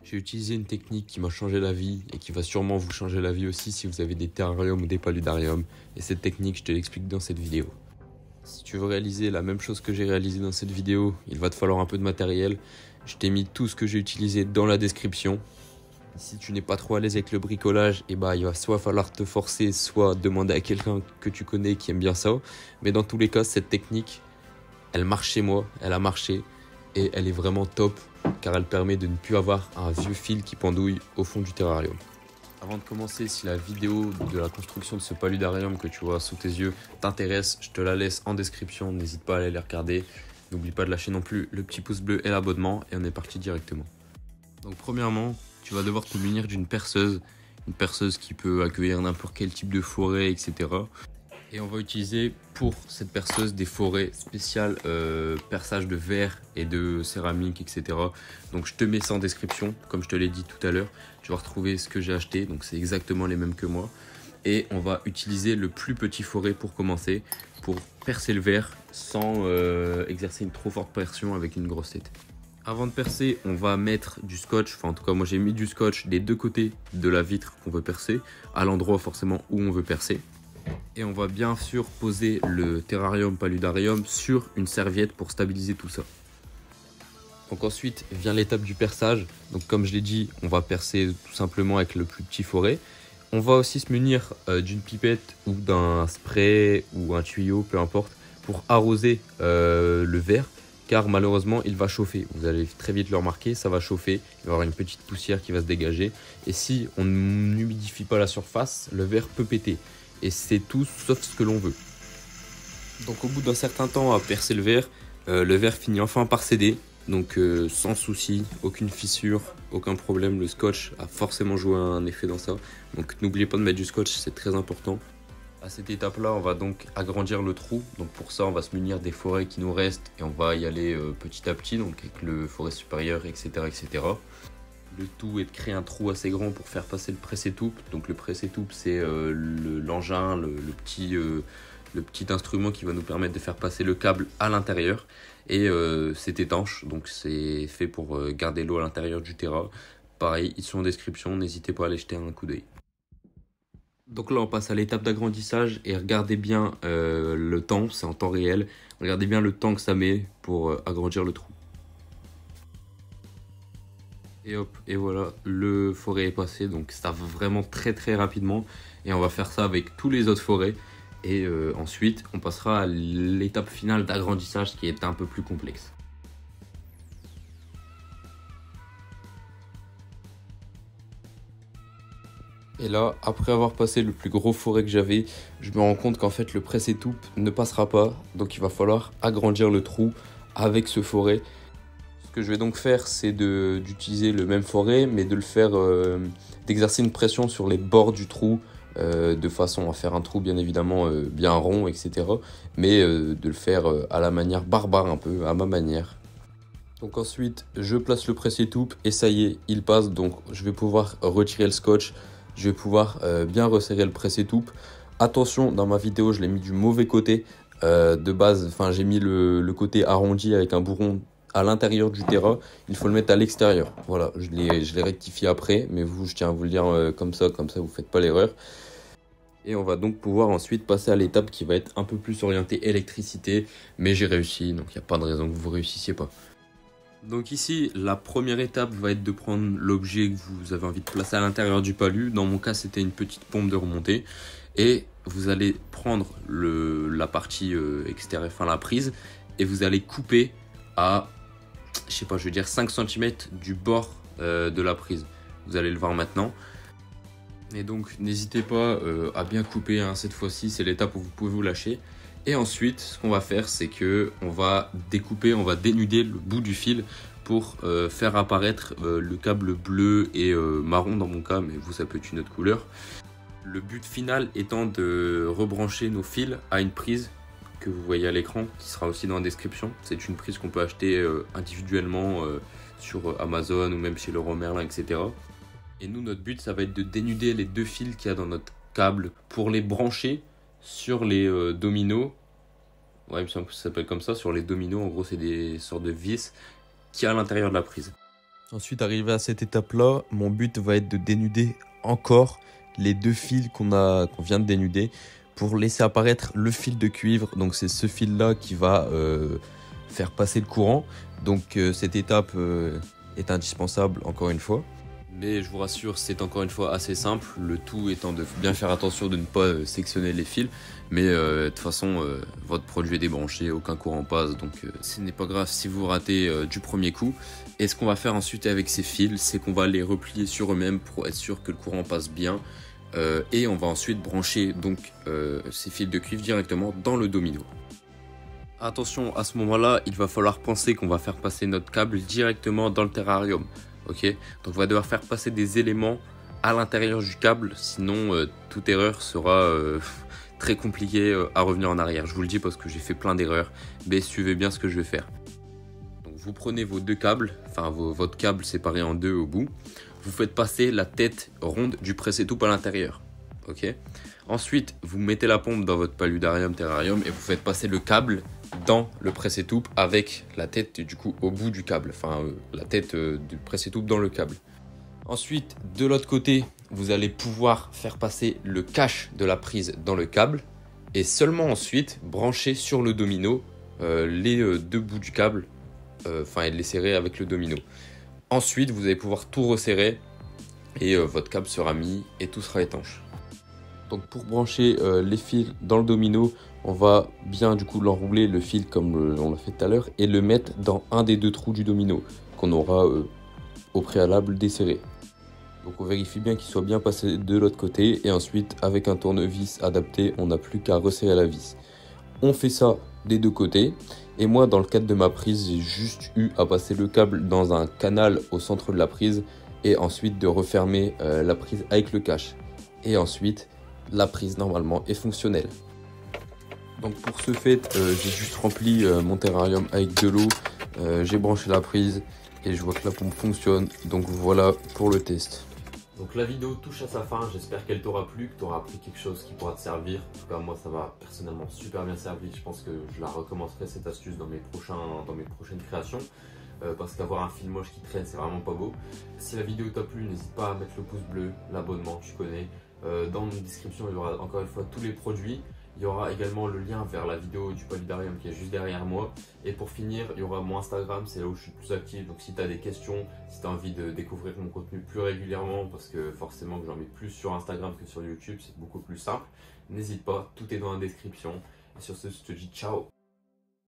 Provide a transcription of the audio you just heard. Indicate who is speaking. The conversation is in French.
Speaker 1: J'ai utilisé une technique qui m'a changé la vie et qui va sûrement vous changer la vie aussi si vous avez des terrariums ou des paludariums. Et cette technique, je te l'explique dans cette vidéo. Si tu veux réaliser la même chose que j'ai réalisé dans cette vidéo, il va te falloir un peu de matériel. Je t'ai mis tout ce que j'ai utilisé dans la description. Si tu n'es pas trop à l'aise avec le bricolage, il va soit falloir te forcer, soit demander à quelqu'un que tu connais qui aime bien ça. Mais dans tous les cas, cette technique, elle marche chez moi, elle a marché et elle est vraiment top car elle permet de ne plus avoir un vieux fil qui pendouille au fond du terrarium. Avant de commencer, si la vidéo de la construction de ce paludarium que tu vois sous tes yeux t'intéresse, je te la laisse en description, n'hésite pas à aller les regarder. N'oublie pas de lâcher non plus le petit pouce bleu et l'abonnement et on est parti directement. Donc premièrement, tu vas devoir te munir d'une perceuse, une perceuse qui peut accueillir n'importe quel type de forêt, etc. Et on va utiliser pour cette perceuse des forêts spéciales perçage de verre et de céramique, etc. Donc je te mets ça en description, comme je te l'ai dit tout à l'heure. Tu vas retrouver ce que j'ai acheté, donc c'est exactement les mêmes que moi. Et on va utiliser le plus petit forêt pour commencer, pour percer le verre sans exercer une trop forte pression avec une grosse tête. Avant de percer, on va mettre du scotch, enfin en tout cas moi j'ai mis du scotch des deux côtés de la vitre qu'on veut percer, à l'endroit forcément où on veut percer. Et on va bien sûr poser le terrarium paludarium sur une serviette pour stabiliser tout ça. Donc ensuite vient l'étape du perçage. Donc comme je l'ai dit, on va percer tout simplement avec le plus petit forêt. On va aussi se munir d'une pipette ou d'un spray ou un tuyau, peu importe, pour arroser le verre. Car malheureusement il va chauffer, vous allez très vite le remarquer, ça va chauffer, il va y avoir une petite poussière qui va se dégager. Et si on n'humidifie pas la surface, le verre peut péter. Et c'est tout sauf ce que l'on veut. Donc au bout d'un certain temps à percer le verre finit enfin par céder. Donc sans souci, aucune fissure, aucun problème, le scotch a forcément joué un effet dans ça. Donc n'oubliez pas de mettre du scotch, c'est très important. À cette étape-là, on va donc agrandir le trou. Donc pour ça, on va se munir des forêts qui nous restent et on va y aller petit à petit, donc avec le forêt supérieur, etc., etc. Le tout est de créer un trou assez grand pour faire passer le presse-étoupe. Donc le presse-étoupe, c'est l'engin, le petit instrument qui va nous permettre de faire passer le câble à l'intérieur. Et c'est étanche, donc c'est fait pour garder l'eau à l'intérieur du terrain. Pareil, ils sont en description, n'hésitez pas à aller jeter un coup d'œil. Donc là on passe à l'étape d'agrandissage et regardez bien le temps, c'est en temps réel. Regardez bien le temps que ça met pour agrandir le trou. Et hop, et voilà, le forêt est passé, donc ça va vraiment très très rapidement. Et on va faire ça avec tous les autres forêts. Et ensuite, on passera à l'étape finale d'agrandissage qui est un peu plus complexe. Et là, après avoir passé le plus gros forêt que j'avais, je me rends compte qu'en fait le presse-étoupe ne passera pas. Donc il va falloir agrandir le trou avec ce forêt. Ce que je vais donc faire, c'est d'utiliser le même forêt, mais de le faire, d'exercer une pression sur les bords du trou, de façon à faire un trou bien évidemment bien rond, etc. Mais de le faire à la manière barbare un peu, à ma manière. Donc ensuite, je place le presse-étoupe et ça y est, il passe. Donc je vais pouvoir retirer le scotch, je vais pouvoir bien resserrer le presse-étoupe. Attention, dans ma vidéo, je l'ai mis du mauvais côté. De base, enfin j'ai mis le côté arrondi avec un bourron à l'intérieur du terrain, il faut le mettre à l'extérieur. Voilà, je l'ai rectifié après, mais vous, je tiens à vous le dire comme ça vous ne faites pas l'erreur. Et on va donc pouvoir ensuite passer à l'étape qui va être un peu plus orientée électricité, mais j'ai réussi, donc il n'y a pas de raison que vous ne réussissiez pas. Donc ici, la première étape va être de prendre l'objet que vous avez envie de placer à l'intérieur du palu. Dans mon cas, c'était une petite pompe de remontée. Et vous allez prendre la partie extérieure, enfin la prise, et vous allez couper à, je sais pas, je veux dire 5 cm du bord de la prise. Vous allez le voir maintenant. Et donc n'hésitez pas à bien couper hein, cette fois-ci, c'est l'étape où vous pouvez vous lâcher. Et ensuite, ce qu'on va faire, c'est que on va découper, on va dénuder le bout du fil pour faire apparaître le câble bleu et marron dans mon cas, mais vous, ça peut être une autre couleur. Le but final étant de rebrancher nos fils à une prise que vous voyez à l'écran, qui sera aussi dans la description. C'est une prise qu'on peut acheter individuellement sur Amazon ou même chez Leroy Merlin, etc. Et nous, notre but, ça va être de dénuder les deux fils qu'il y a dans notre câble pour les brancher sur les dominos. Ouais, il me semble que ça s'appelle comme ça, sur les dominos. En gros, c'est des sortes de vis qu'il y a à l'intérieur de la prise. Ensuite, arrivé à cette étape-là, mon but va être de dénuder encore les deux fils qu'on vient de dénuder pour laisser apparaître le fil de cuivre. Donc c'est ce fil-là qui va faire passer le courant. Donc cette étape est indispensable encore une fois. Mais je vous rassure, c'est encore une fois assez simple, le tout étant de bien faire attention de ne pas sectionner les fils. Mais de toute façon, votre produit est débranché, aucun courant passe, donc ce n'est pas grave si vous ratez du premier coup. Et ce qu'on va faire ensuite avec ces fils, c'est qu'on va les replier sur eux-mêmes pour être sûr que le courant passe bien. Et on va ensuite brancher donc ces fils de cuivre directement dans le domino. Attention, à ce moment-là, il va falloir penser qu'on va faire passer notre câble directement dans le terrarium. Ok, donc on va devoir faire passer des éléments à l'intérieur du câble, sinon toute erreur sera très compliquée à revenir en arrière. Je vous le dis parce que j'ai fait plein d'erreurs, mais suivez bien ce que je vais faire. Donc vous prenez vos deux câbles, enfin votre câble séparé en deux au bout, vous faites passer la tête ronde du presse-étoupe à l'intérieur. Ok. Ensuite, vous mettez la pompe dans votre paludarium terrarium et vous faites passer le câble dans le presse-étoupe avec la tête du coup au bout du câble, enfin la tête du presse-étoupe dans le câble. Ensuite, de l'autre côté, vous allez pouvoir faire passer le cache de la prise dans le câble et seulement ensuite brancher sur le domino les deux bouts du câble, et les serrer avec le domino. Ensuite, vous allez pouvoir tout resserrer et votre câble sera mis et tout sera étanche. Donc pour brancher les fils dans le domino, on va bien du coup l'enrouler le fil comme on l'a fait tout à l'heure et le mettre dans un des deux trous du domino qu'on aura au préalable desserré. Donc on vérifie bien qu'il soit bien passé de l'autre côté et ensuite avec un tournevis adapté, on n'a plus qu'à resserrer la vis. On fait ça des deux côtés et moi dans le cadre de ma prise, j'ai juste eu à passer le câble dans un canal au centre de la prise et ensuite de refermer la prise avec le cache. Et ensuite, la prise normalement est fonctionnelle. Donc pour ce fait, j'ai juste rempli mon terrarium avec de l'eau, j'ai branché la prise et je vois que la pompe fonctionne. Donc voilà pour le test. Donc la vidéo touche à sa fin, j'espère qu'elle t'aura plu, que tu auras appris quelque chose qui pourra te servir. En tout cas moi ça m'a personnellement super bien servi, je pense que je la recommencerai cette astuce dans mes prochaines créations. Parce qu'avoir un fil moche qui traîne c'est vraiment pas beau. Si la vidéo t'a plu, n'hésite pas à mettre le pouce bleu, l'abonnement, tu connais. Dans la description il y aura encore une fois tous les produits. Il y aura également le lien vers la vidéo du paludarium qui est juste derrière moi. Et pour finir, il y aura mon Instagram, c'est là où je suis le plus actif. Donc si tu as des questions, si tu as envie de découvrir mon contenu plus régulièrement, parce que forcément que j'en mets plus sur Instagram que sur YouTube, c'est beaucoup plus simple, n'hésite pas, tout est dans la description. Et sur ce, je te dis ciao.